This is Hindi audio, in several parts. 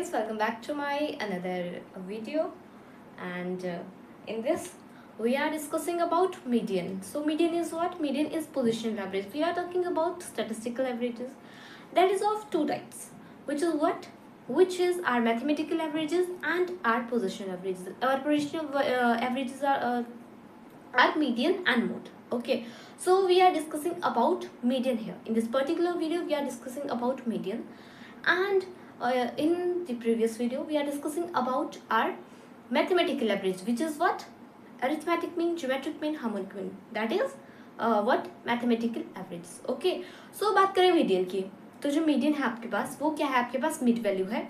guys, welcome back to my another video, and in this we are discussing about median. So median is what? Median is positional average. We are talking about statistical averages that is of two types, which is what? Which is our mathematical averages and our positional averages. Our positional averages are median and mode. Okay, so we are discussing about median here. In this particular video we are discussing about median, and in the previous video we are discussing about our mathematical average, which is what? Arithmetic mean, geometric mean, harmonic mean, that is what? Mathematical average. Okay, so बात करें मीडियन की, तो जो मीडियन है आपके पास वो क्या है? आपके पास मिड वैल्यू है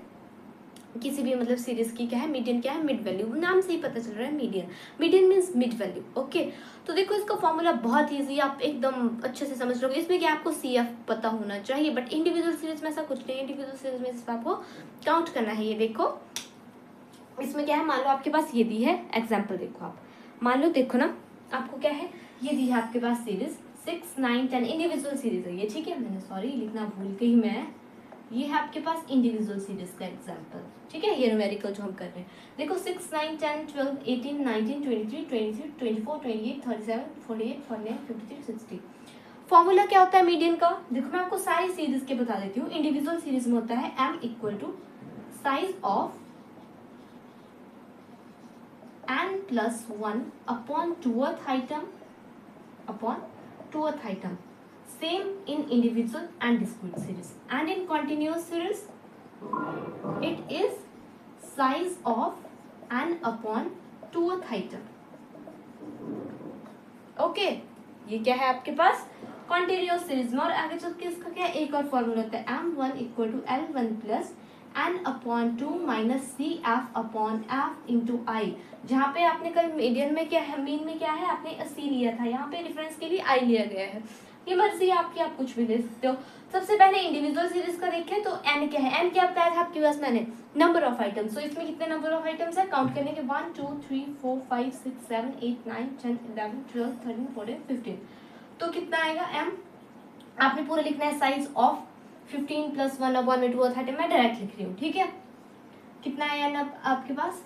किसी भी मतलब सीरीज की। क्या है? मीडियन क्या है? Mid value. नाम से ही पता चल रहा है median. Median means mid value. Okay, तो देखो इसका फॉर्मूला बहुत ईजी, आप एकदम अच्छे से समझ लोगे। इसमें क्या आपको सी एफ पता होना चाहिए, बट इंडिविजुअल सीरीज में ऐसा कुछ नहीं है। इंडिविजुअल सीरीज में सिर्फ आपको काउंट करना है। ये देखो इसमें क्या है, मान लो आपके पास ये दी है एग्जाम्पल, देखो आप मान लो, देखो ना आपको क्या है, ये दी है आपके पास सीरीज 6, 9, 10 इंडिविजुअल सीरीज है ये, ठीक है। मैंने सॉरी लिखना भूल गई मैं, ये है आपके पास इंडिविजुअल सीरीज का एग्जाम्पल, ठीक है। ये न्यूमेरिकल जो हम कर रहे हैं, देखो 6, 9, 10, 12, 18, 19, 23, 23, 24, 28, 37, 48, 49, 53, 60। फॉर्मूला क्या होता है मीडियन का? देखो मैं आपको सारी सीरीज के बता देती हूँ। इंडिविजुअल सीरीज में होता है m equal to size of n plus 1 upon tooth item, same in individual and discrete series, and in continuous series it is size of n upon twoth item. Okay, ये क्या है आपके पास? कॉन्टिन्यूअस सीरीज में। और आगे चल के इसका क्या है, एक और फॉर्मूला होता है m1 equal to l1 plus n upon 2 minus C F upon F into I. जहाँ पे आपने कल मीडियन में क्या है, मीन में क्या है, आपने सी लिया था, यहाँ पे रेफरेंस के लिए आई लिया गया है। ये मर्जी है आपकी, आप कुछ भी ले सकते हो। सबसे पहले इंडिविजुअल सीरीज का देखें तो n क्या है? n क्या बताया था आपके पास मैंने? Number of items. तो इसमें कितने नंबर ऑफ आइटम्स है काउंट करने के? 1 2 3 4 5 6 7 8 9 10 11 12 13 14 15। तो कितना आएगा m? आपने पूरा लिखना है साइज ऑफ 15 प्लस 1 अपॉन में 2 आइटम, मैं डायरेक्ट लिख रही हूँ, ठीक है। कितना है n आपके पास?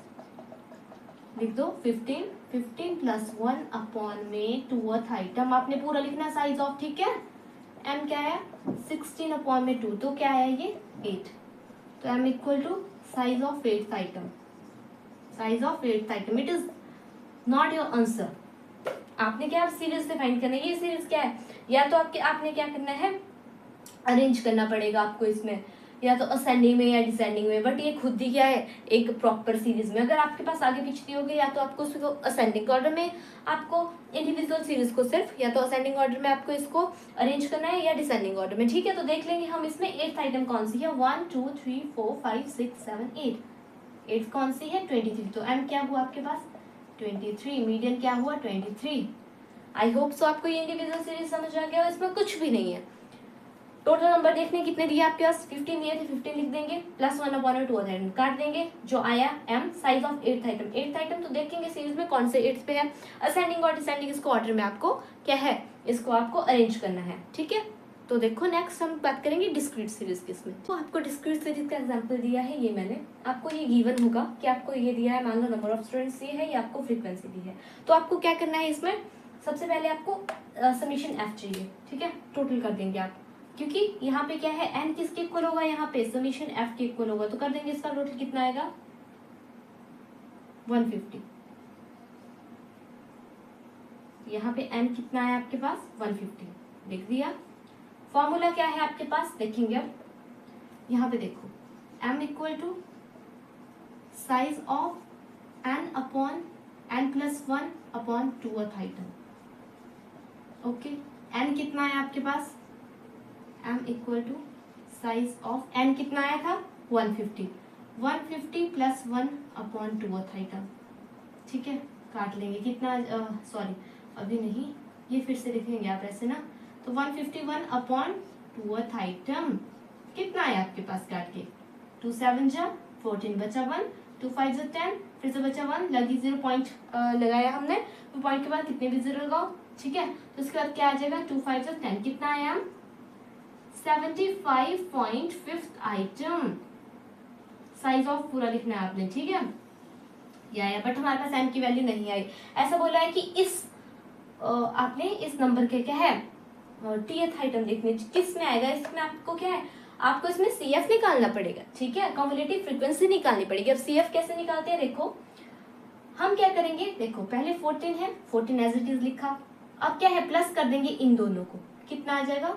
लिख दो 15 प्लस 1 अपॉन में 2th आइटम, आपने पूरा लिखना साइज ऑफ, ठीक है। m क्या है? 16 अपॉन में 2, तो क्या है ये? 8। तो m equal to size of 8th item, size of 8th item. It is not your answer. आपने क्या सीरीज से फाइंड करना है? ये सीरीज क्या है? या तो आपने क्या करना है, अरेंज करना पड़ेगा आपको इसमें, या तो असेंडिंग में या डिसेंडिंग में, बट ये खुद ही क्या है, एक प्रॉपर सीरीज में। अगर आपके पास आगे पिछली हो गई, या तो आपको उसको असेंडिंग ऑर्डर में, आपको इंडिविजुअल सीरीज को सिर्फ या तो असेंडिंग ऑर्डर में आपको इसको अरेंज करना है, या डिसेंडिंग ऑर्डर में, ठीक है। तो देख लेंगे हम इसमें 8th आइटम कौन सी है? 1 2 3 4 5 6 7 8। 8 कौन सी है? 23। तो एम क्या हुआ आपके पास? 23। मीडियन क्या हुआ? 23। आई होप सो आपको ये इंडिविजुअल सीरीज समझ आ गया। इसमें कुछ भी नहीं है। टोटल नंबर देखने कितने दिए आपके पास? 15 दिए थे, 15 लिख देंगे, प्लस 1 अपॉन 2 आइटम काट देंगे, जो आया m size of 8th item. 8th item तो देखेंगे सीरीज में कौन से 8th पे है, असेंडिंग और डिसेंडिंग, इसको ऑर्डर में आपको क्या है, इसको आपको अरेंज करना है, ठीक है। तो देखो नेक्स्ट हम बात करेंगे डिस्क्रीट सीरीज की। इसमें तो आपको डिस्क्रीट सीरीज का एग्जांपल दिया है, ये मैंने आपको ये गिवन होगा कि आपको ये दिया है, मान लो नंबर ऑफ स्टूडेंट्स ये है, या आपको फ्रीक्वेंसी दी है। तो आपको क्या करना है इसमें? सबसे पहले आपको समीशन एफ चाहिए, ठीक है। टोटल कर देंगे आप, क्योंकि यहाँ पे क्या है, n किसके इक्वल होगा? यहाँ पे समीशन f के इक्वल होगा। तो कर देंगे, इसका टोटल कितना आएगा? 150। यहाँ पे n कितना है आपके पास? 150 लिख दिया। फॉर्मूला क्या है आपके पास? देखेंगे अब यहाँ पे देखो, m equal to size of n upon n plus 1 upon 2th item. Okay, n कितना है आपके पास? m equal to size of n कितना आया था? 150। 150 प्लस 1 अपॉन 2th आइटम, ठीक है। काट लेंगे कितना, सॉरी अभी नहीं, ये फिर से लिखेंगे आप ऐसे ना। तो 151 अपॉन 2th आइटम कितना है आपके पास? काट के 2 7 जा 14 बचा 1, 2 5 जा 10, फिर से बचा 1, लगी 0 पॉइंट लगाया हमने, तो पॉइंट के बाद कितने भी 0 लगाओ, ठीक है। तो उसके बाद क्या आ जाएगा? 2 5 जा 10, कितना आया? 75.5th आइटम, साइज ऑफ पूरा लिखना है आपने, ठीक है। या बट हमारे पास m की वैल्यू नहीं आई। ऐसा बोला है कि इस आपने इस नंबर के क्या है टीएथ आइटम देखने किस में आएगा, इसमें आपको क्या है, आपको इसमें CF निकालना पड़ेगा, ठीक है, कम्युलेटिव फ्रीक्वेंसी निकालनी पड़ेगी। अब CF कैसे निकालते हैं, देखो हम क्या करेंगे, देखो पहले 14 है, 14 एज इट इज लिखा। अब क्या है, प्लस कर देंगे इन दोनों को, कितना आ जाएगा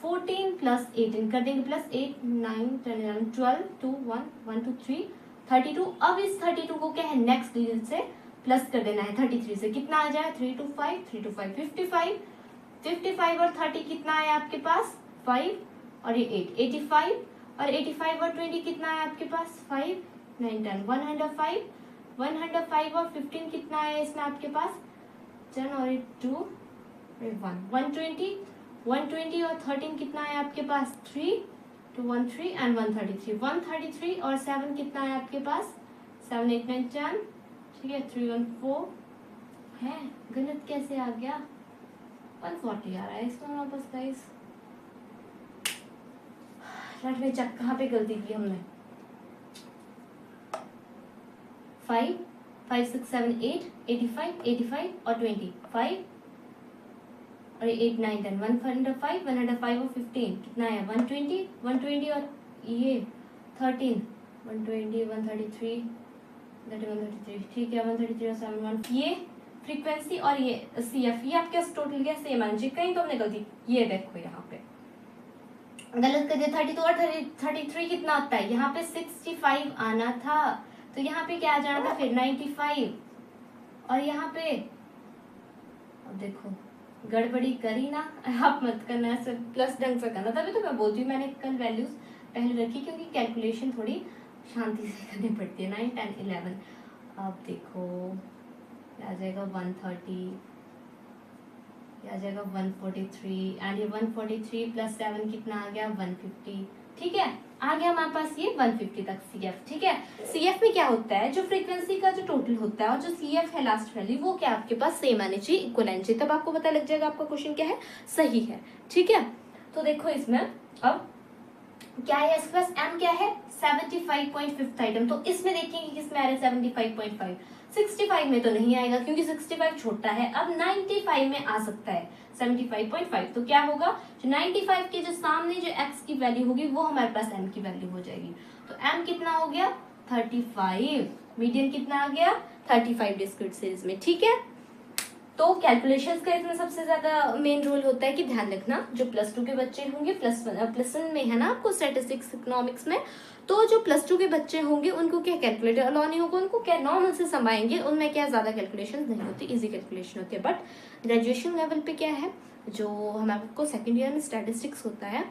14 प्लस 18 कर देंगे, प्लस 8 9 10 11 12 2 1 1 2 3 32। अब इस 32 को क्या है नेक्स्ट डिजिट से प्लस कर देना है 33 से, कितना आ जाए 3 2 5 3 2 5 55 55 और 30 कितना है आपके पास 5 और ये 8 85 और 85 और 20 कितना है आपके पास 5 9 10 105 105 और 15 कितना है इसमें आपके पास 10 और 2 1 120 और 13 कितना है आपके पास 3 213 एंड 133 और 7 कितना है आपके पास 7 8 9 10, ठीक है 314 है। गलत कैसे आ गया 140 आ रहा है इसमें वापस गाइस, लेट मी चेक कहाँ पे गलती की हमने। 5 5 6 7 8 85 और 20 5 और 8 9 10 105 और 15 कितना है 120 और ये 13 120 133 133, ठीक है 133 और 7 1। ये फ्रीक्वेंसी और ये CF ये आपके टोटल क्या सेम आना चाहिए, कहीं तो हमने गलती, ये देखो यहाँ पे गलत कर दिया 32 और 33 कितना आता है यहाँ पे 65 आना था, तो यहाँ पे क्या आ जाना था फिर 95 और यहाँ पे अब देखो गड़बड़ी करी ना, आप मत करना ऐसे, प्लस ढंग से करना, तभी तो मैं बोलती हूँ मैंने कल वैल्यूज पहले रखी क्योंकि कैलकुलेशन थोड़ी शांति से करनी पड़ती है। 9 10 11 अब देखो आ जाएगा 130, आ जाएगा 143 एंड ये 143 प्लस 7 कितना आ गया 150, ठीक है आ गया हमारे पास ये 150 तक CF, ठीक है। CF में क्या होता है, जो फ्रीक्वेंसी का जो टोटल होता है और जो CF है लास्ट वैल्यू वो क्या आपके पास सेम आनी चाहिए, इक्वल आनी चाहिए, तब आपको पता लग जाएगा आपका क्वेश्चन क्या है सही है, ठीक है। तो देखो इसमें अब क्या है इसके पास m क्या है 75.5 आइटम, तो इसमें देखेंगे किसमें आ रहा है 75.5, 65 में तो नहीं आएगा क्योंकि 65 छोटा है। अब 95 में आ सकता है 75.5, तो क्या होगा जो 95 के जो सामने जो x की वैल्यू होगी वो हमारे पास m की वैल्यू हो जाएगी, तो m कितना हो गया 35, मीडियन कितना आ गया 35 डिस्क्रीट सीरीज में, ठीक है। तो कैलकुलेशंस का इसमें सबसे ज्यादा मेन रोल होता है कि ध्यान रखना जो +2 के बच्चे होंगे +1 में है ना आपको स्टैटिस्टिक्स इकोनॉमिक्स में, तो जो +2 के बच्चे होंगे उनको क्या कैलकुलेटर अलाउ नहीं होगा, उनको क्या नॉर्मल से समाएंगे, उनमें क्या ज्यादा कैलकुलेशन नहीं होती, इजी कैलकुलेशन होती है। बट ग्रेजुएशन लेवल पे क्या है जो हमारे को सेकेंड ईयर में स्टैटिस्टिक्स होता है,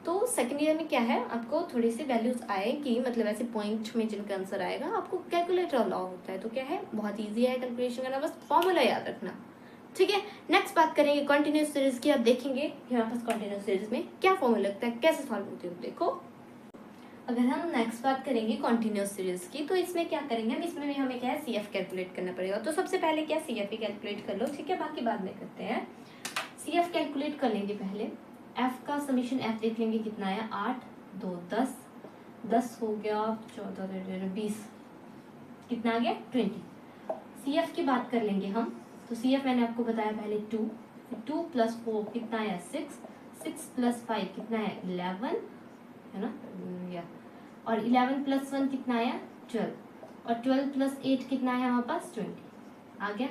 तो सेकेंड ईयर में क्या है आपको थोड़ी सी वैल्यूज आएगी, मतलब ऐसे पॉइंट में जिनका आंसर आएगा आपको कैलकुलेटर अलाउ होता है, तो क्या है बहुत ईजी है कैलकुलेशन करना, बस फॉर्मूला याद रखना, ठीक है। नेक्स्ट बात करेंगे कंटिन्यूस सीरीज की। अब देखेंगे यहाँ पास कंटिन्यूस सीरीज में क्या फॉर्मूला लगता है, कैसे सॉल्व होती है। देखो अगर हम नेक्स्ट बात करेंगे कंटिन्यूस सीरीज की, तो इसमें क्या करेंगे हम, इसमें भी हमें क्या है CF कैलकुलेट करना पड़ेगा, तो सबसे पहले क्या CF ही कैलकुलेट कर लो, ठीक है, बाकी बाद में करते हैं। CF कैलकुलेट कर लेंगे पहले, F का समीशन F देख लेंगे कितना है 8 2 10 10 हो गया 14 20 कितना आ गया 20। CF की बात कर लेंगे हम, तो CF मैंने आपको बताया पहले 2 + 4 कितना है 6 + 5 कितना है 11 है ना, या और 11 + 1 कितना है 12 और 12 + 8 कितना है हमारे पास 20 आ गया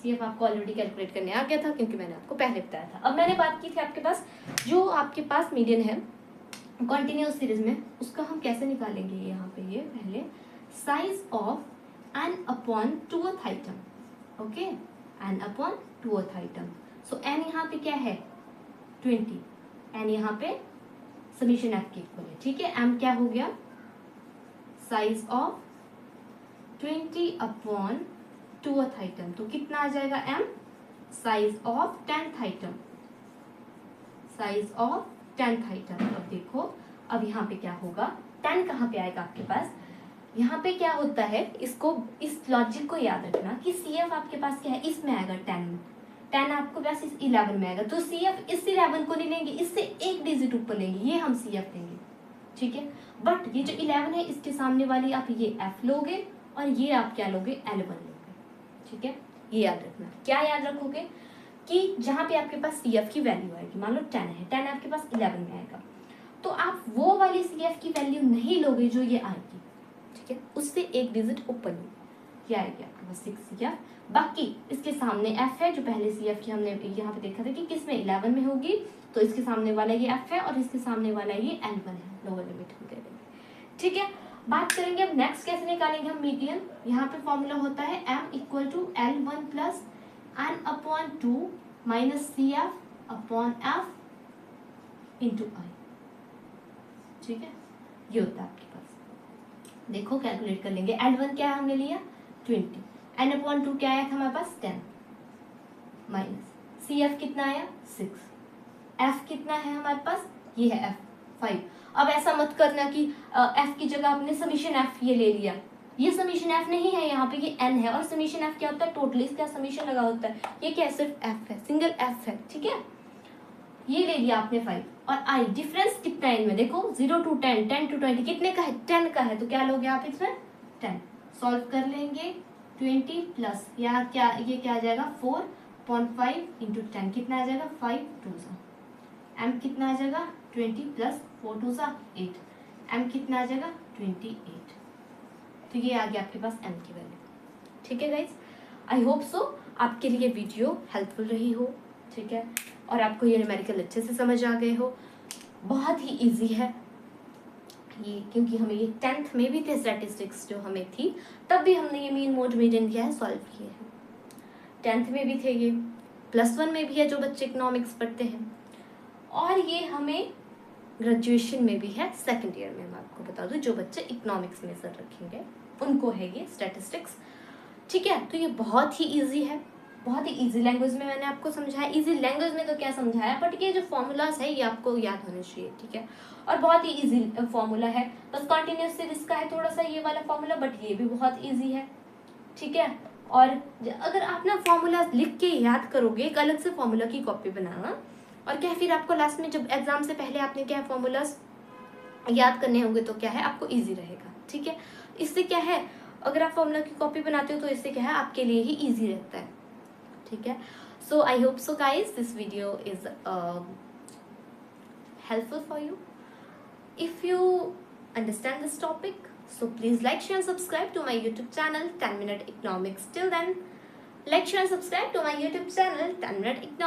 CF आपको ऑलरेडी कैलकुलेट करने आ गया था क्योंकि मैंने आपको पहले बताया था। अब मैंने बात की थी आपके पास जो आपके पास मीडियन है कंटिन्यूस सीरीज में, उसका हम कैसे निकालेंगे, यहाँ पे ये पहले size of n upon 2th item, okay n upon 2th item, so n यहाँ पे क्या है 20, n यहाँ पे समीशन f के इक्वल है, ठीक है। m क्या हो गया size of 20 upon 2th item, तो कितना आ जाएगा m size of 10th item, size of 10th item. अब देखो अब यहाँ पे क्या होगा 10 कहाँ पे आएगा आपके पास, यहाँ पे क्या होता है, इसको इस लॉजिक को याद रखना कि CF आपके पास क्या है इसमें आएगा 10 आपको पास इस 11 में आएगा, तो CF इस 11 को नहीं लेंगे, इससे एक डिजिट ऊपर लेंगे, ये हम CF लेंगे, ठीक है। बट ये जो 11 है इसके सामने वाली आप ये f लोगे और ये आप क्या लोगे, L1 लोगे, ठीक है। ये याद रखना। क्या याद रखोगे कि जहाँ पे आपके पास CF की वैल्यू आएगी, मान लो 10 है, 10 आपके पास 11 में आएगा, तो आप वो वाली CF की वैल्यू नहीं लोगे जो ये आएगी, ठीक है, उससे एक डिजिट ऊपर लोगे, क्या आएगी आपके पास 6 CF। बाकी इसके सामने f है, जो पहले CF की हमने यहाँ पे देखा था कि किस में 11 में होगी, तो इसके सामने वाला ये f है और इसके सामने वाला ये L1 है, लोअर लिमिट हम दे देंगे, ठीक है। बात करेंगे अब नेक्स्ट कैसे निकालेंगे हम मीडियन। यहाँ पे फॉर्मूला होता है m equal to L1 plus n upon 2 minus CF upon f into I, ठीक है। ये होता है आपके पास। देखो कैलकुलेट कर लेंगे। L1 क्या है हमने लिया 20, n अपॉन 2 क्या आया था हमारे पास 10, माइनस CF कितना आया 6, f कितना है हमारे पास, ये है f 5। अब ऐसा मत करना कि f की जगह आपने समीशन f ये ले लिया, ये समीशन f नहीं है, यहाँ पे ये n है, और समीशन f क्या होता है, टोटल इसका समीशन लगा होता है, ये क्या सिर्फ f है, सिंगल f है, ठीक है। ये ले लिया आपने 5, और i डिफरेंस कितना है इनमें, देखो 0 to 10, 10 to 20 कितने का है, 10 का है, तो क्या लोगे आप इसमें 10, सॉल्व कर लेंगे 20 प्लस यहाँ क्या, ये क्या आ जाएगा 4.5 इंटू 10 कितना आ जाएगा 5 2 m कितना आ जाएगा 20 प्लस 4 2 8, m कितना आ जाएगा 28। तो ये आ गया आपके पास m की वैल्यू, ठीक है गाइज। आई होप सो आपके लिए वीडियो हेल्पफुल रही हो, ठीक है, और आपको ये न्यूमेरिकल अच्छे से समझ आ गए हो। बहुत ही इजी है ये, क्योंकि हमें ये 10th में भी थे स्टैटिस्टिक्स जो हमें थी, तब भी हमने ये मीन मोड मीडियन किया है, सॉल्व किए हैं। 10th में भी थे ये, +1 में भी है जो बच्चे इकोनॉमिक्स पढ़ते हैं, और ये हमें ग्रेजुएशन में भी है, सेकंड ईयर में। मैं आपको बता दूं जो बच्चे इकोनॉमिक्स में सर रखेंगे उनको है ये स्टैटिस्टिक्स, ठीक है। तो ये बहुत ही इजी है, बहुत ही इजी लैंग्वेज में मैंने आपको समझाया। इजी लैंग्वेज में तो क्या समझाया, बट ये जो फॉर्मूलाज है ये आपको याद होने चाहिए, ठीक है। और बहुत ही इजी फॉर्मूला है, बस कॉन्टिन्यूस सीरीज का है थोड़ा सा ये वाला फॉर्मूला, बट ये भी बहुत इजी है, ठीक है। और अगर आप ना फॉर्मूला लिख के याद करोगे, एक अलग से फॉर्मूला की कॉपी बनाना, और क्या फिर आपको लास्ट में जब एग्जाम से पहले आपने क्या फॉर्मूलाज याद करने होंगे तो क्या है आपको इजी रहेगा, ठीक है। इससे क्या है, अगर आप फॉर्मूला की कॉपी बनाते हो तो इससे क्या है आपके लिए ही इजी रहता है, ठीक है। So I hope so guys this video is helpful for you. If you understand this topic, so please like, share and subscribe to my YouTube channel 10 Minute Economics. Till then, like, share and subscribe to my YouTube channel 10 Minute Economics.